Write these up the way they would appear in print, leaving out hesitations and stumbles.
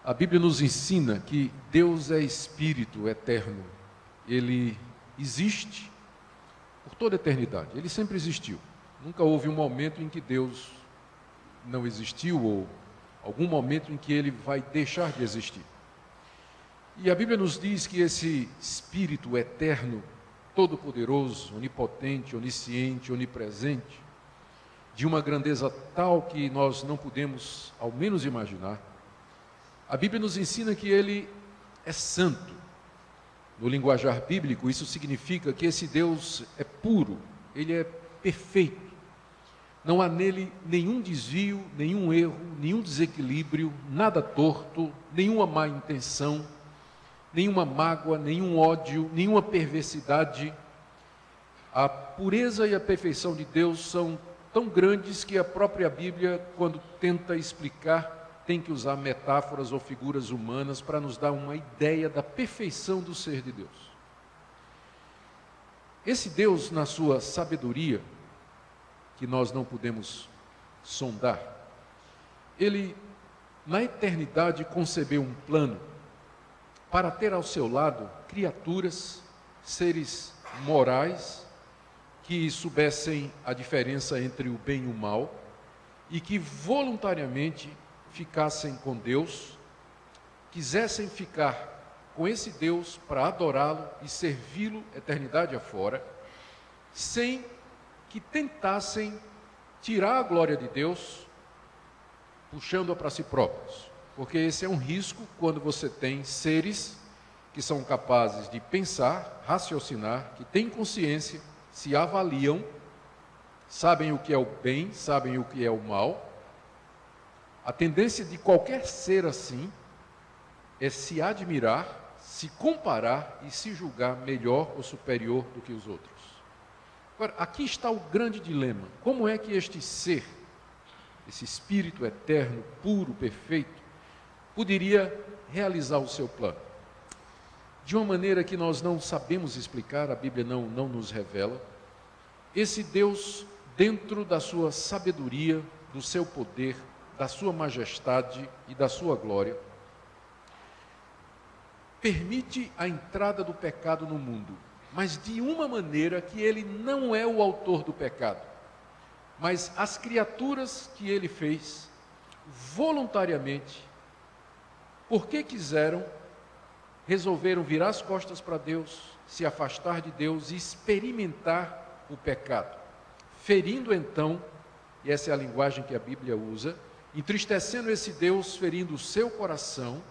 A Bíblia nos ensina que Deus é Espírito eterno. Ele existe por toda a eternidade. Ele sempre existiu. Nunca houve um momento em que Deus não existiu ou algum momento em que Ele vai deixar de existir. E a Bíblia nos diz que esse Espírito eterno, todo-poderoso, onipotente, onisciente, onipresente, de uma grandeza tal que nós não podemos ao menos imaginar, a Bíblia nos ensina que Ele é santo. No linguajar bíblico, isso significa que esse Deus é puro, Ele é perfeito. Não há nele nenhum desvio, nenhum erro, nenhum desequilíbrio, nada torto, nenhuma má intenção, nenhuma mágoa, nenhum ódio, nenhuma perversidade. A pureza e a perfeição de Deus são tão grandes que a própria Bíblia, quando tenta explicar, tem que usar metáforas ou figuras humanas para nos dar uma ideia da perfeição do ser de Deus. Esse Deus, na sua sabedoria, que nós não podemos sondar, Ele, na eternidade, concebeu um plano para ter ao seu lado criaturas, seres morais, que soubessem a diferença entre o bem e o mal e que voluntariamente ficassem com Deus, quisessem ficar com esse Deus para adorá-lo e servi-lo eternidade afora, sem que tentassem tirar a glória de Deus, puxando-a para si próprios. Porque esse é um risco quando você tem seres que são capazes de pensar, raciocinar, que têm consciência, se avaliam, sabem o que é o bem, sabem o que é o mal. A tendência de qualquer ser assim é se admirar, se comparar e se julgar melhor ou superior do que os outros. Agora, aqui está o grande dilema. Como é que este ser, esse Espírito eterno, puro, perfeito, poderia realizar o seu plano? De uma maneira que nós não sabemos explicar, a Bíblia não nos revela, esse Deus, dentro da sua sabedoria, do seu poder, da sua majestade e da sua glória, permite a entrada do pecado no mundo, mas de uma maneira que Ele não é o autor do pecado, mas as criaturas que Ele fez, voluntariamente, porque quiseram, resolveram virar as costas para Deus, se afastar de Deus e experimentar o pecado, ferindo então, e essa é a linguagem que a Bíblia usa, entristecendo esse Deus, ferindo o seu coração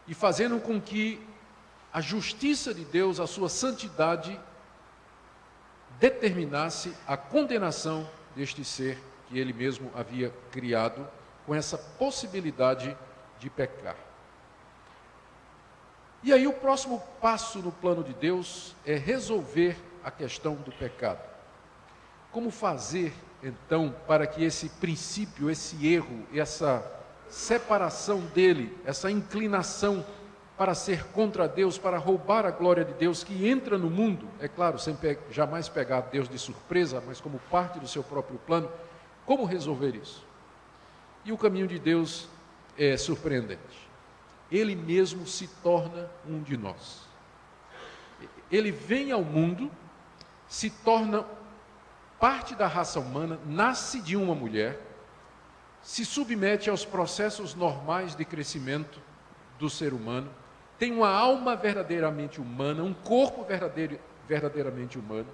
e fazendo com que a justiça de Deus, a sua santidade, determinasse a condenação deste ser que Ele mesmo havia criado, com essa possibilidade de pecar. E aí o próximo passo no plano de Deus é resolver a questão do pecado. Como fazer, então, para que esse princípio, esse erro, essa separação dele, essa inclinação para ser contra Deus, para roubar a glória de Deus, que entra no mundo, é claro, sem jamais pegar Deus de surpresa, mas como parte do seu próprio plano, como resolver isso? E o caminho de Deus é surpreendente. Ele mesmo se torna um de nós. Ele vem ao mundo, se torna parte da raça humana, nasce de uma mulher, se submete aos processos normais de crescimento do ser humano, tem uma alma verdadeiramente humana, um corpo verdadeiramente humano,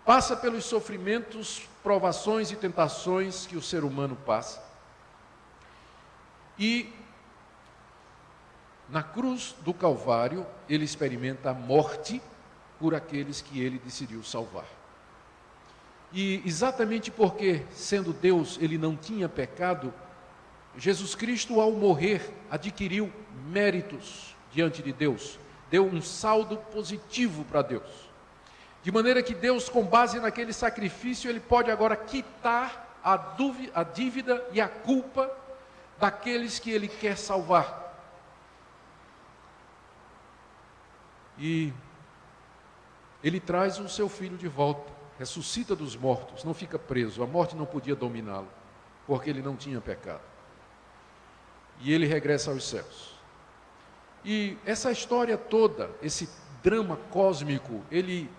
passa pelos sofrimentos, provações e tentações que o ser humano passa, e na cruz do Calvário, ele experimenta a morte por aqueles que ele decidiu salvar. E exatamente porque, sendo Deus, ele não tinha pecado, Jesus Cristo, ao morrer, adquiriu méritos diante de Deus, deu um saldo positivo para Deus. De maneira que Deus, com base naquele sacrifício, ele pode agora quitar a dívida e a culpa daqueles que ele quer salvar. E ele traz o seu filho de volta, ressuscita dos mortos, não fica preso, a morte não podia dominá-lo, porque ele não tinha pecado. e ele regressa aos céus. E essa história toda, esse drama cósmico, ele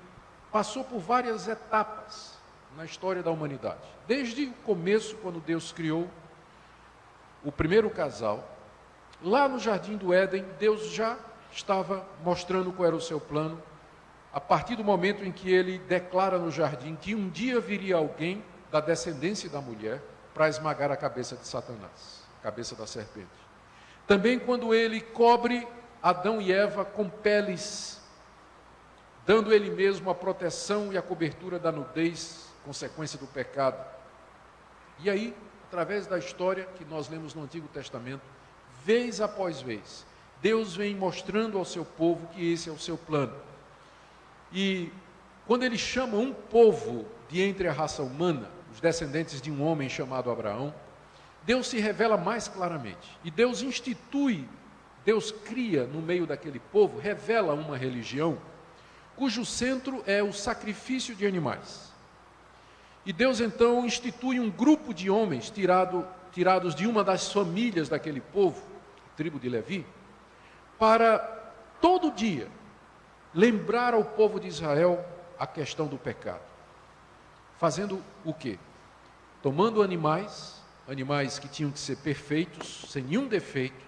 passou por várias etapas na história da humanidade. Desde o começo, quando Deus criou o primeiro casal, lá no Jardim do Éden, Deus já estava mostrando qual era o seu plano, a partir do momento em que ele declara no jardim que um dia viria alguém da descendência da mulher para esmagar a cabeça de Satanás, a cabeça da serpente. Também quando ele cobre Adão e Eva com peles, dando ele mesmo a proteção e a cobertura da nudez, consequência do pecado. E aí, através da história que nós lemos no Antigo Testamento, vez após vez, Deus vem mostrando ao seu povo que esse é o seu plano. E quando ele chama um povo de entre a raça humana, os descendentes de um homem chamado Abraão, Deus se revela mais claramente. E Deus institui, Deus cria no meio daquele povo, revela uma religião cujo centro é o sacrifício de animais. E Deus então institui um grupo de homens tirados de uma das famílias daquele povo, a tribo de Levi, para todo dia lembrar ao povo de Israel a questão do pecado. Fazendo o quê? Tomando animais que tinham que ser perfeitos, sem nenhum defeito,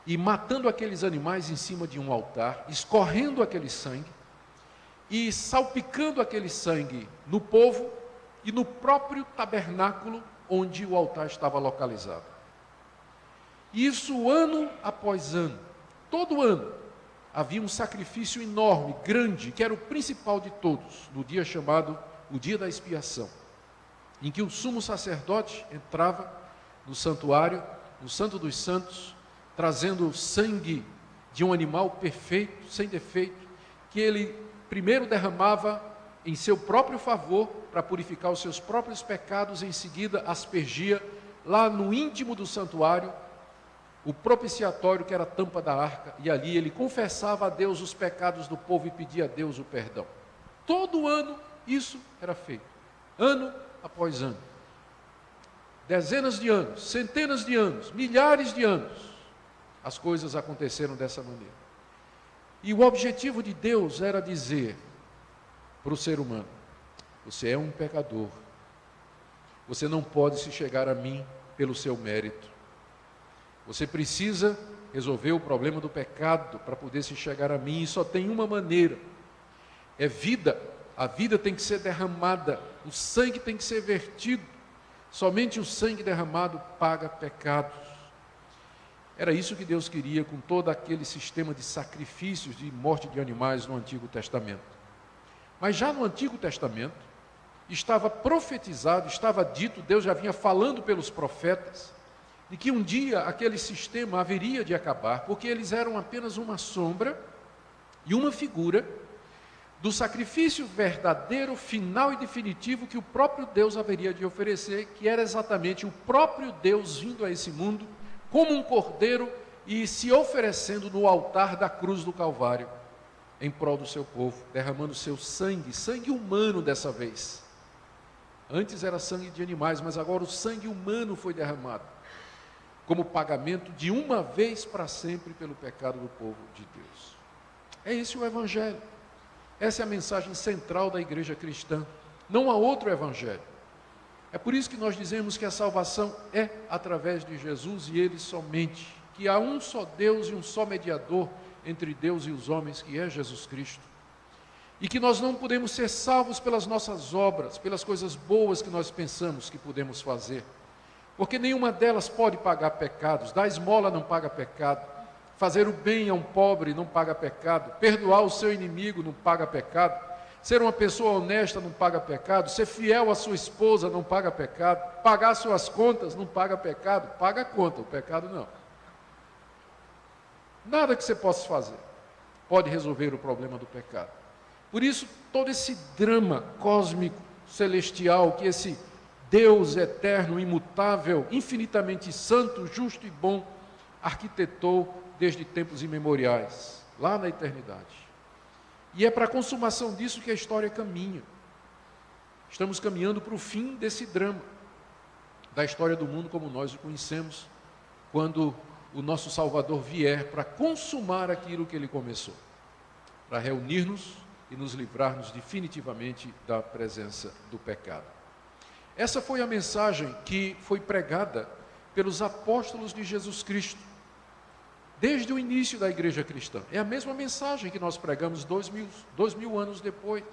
e matando aqueles animais em cima de um altar, escorrendo aquele sangue, e salpicando aquele sangue no povo e no próprio tabernáculo onde o altar estava localizado. Isso ano após ano, todo ano, havia um sacrifício enorme, grande, que era o principal de todos, no dia chamado o dia da expiação, em que o sumo sacerdote entrava no santuário, no Santo dos Santos, trazendo sangue de um animal perfeito, sem defeito, que ele primeiro derramava em seu próprio favor, para purificar os seus próprios pecados, em seguida aspergia lá no íntimo do santuário, o propiciatório, que era a tampa da arca, e ali ele confessava a Deus os pecados do povo e pedia a Deus o perdão. Todo ano isso era feito, ano após ano. Dezenas de anos, centenas de anos, milhares de anos, as coisas aconteceram dessa maneira. E o objetivo de Deus era dizer para o ser humano: você é um pecador, você não pode se chegar a mim pelo seu mérito. Você precisa resolver o problema do pecado para poder se chegar a mim, e só tem uma maneira: é vida. A vida tem que ser derramada, o sangue tem que ser vertido. Somente o sangue derramado paga pecados. Era isso que Deus queria com todo aquele sistema de sacrifícios, de morte de animais no Antigo Testamento. Mas já no Antigo Testamento, estava profetizado, estava dito, Deus já vinha falando pelos profetas, de que um dia aquele sistema haveria de acabar, porque eles eram apenas uma sombra e uma figura do sacrifício verdadeiro, final e definitivo que o próprio Deus haveria de oferecer, que era exatamente o próprio Deus vindo a esse mundo como um cordeiro e se oferecendo no altar da cruz do Calvário, em prol do seu povo, derramando seu sangue, sangue humano dessa vez. Antes era sangue de animais, mas agora o sangue humano foi derramado, como pagamento de uma vez para sempre pelo pecado do povo de Deus. É esse o Evangelho. Essa é a mensagem central da igreja cristã. Não há outro evangelho. É por isso que nós dizemos que a salvação é através de Jesus e Ele somente. Que há um só Deus e um só mediador entre Deus e os homens, que é Jesus Cristo. E que nós não podemos ser salvos pelas nossas obras, pelas coisas boas que nós pensamos que podemos fazer. Porque nenhuma delas pode pagar pecados. Dar esmola não paga pecado. Fazer o bem a um pobre não paga pecado. Perdoar o seu inimigo não paga pecado. Ser uma pessoa honesta não paga pecado. Ser fiel à sua esposa não paga pecado. Pagar suas contas não paga pecado. Paga a conta, o pecado não. Nada que você possa fazer pode resolver o problema do pecado. Por isso, todo esse drama cósmico, celestial, que esse Deus eterno, imutável, infinitamente santo, justo e bom, arquitetou desde tempos imemoriais, lá na eternidade. E é para a consumação disso que a história caminha. Estamos caminhando para o fim desse drama, da história do mundo como nós o conhecemos, quando o nosso Salvador vier para consumar aquilo que Ele começou, para reunir-nos e nos livrar-nos definitivamente da presença do pecado. Essa foi a mensagem que foi pregada pelos apóstolos de Jesus Cristo, desde o início da igreja cristã. É a mesma mensagem que nós pregamos 2000 anos depois.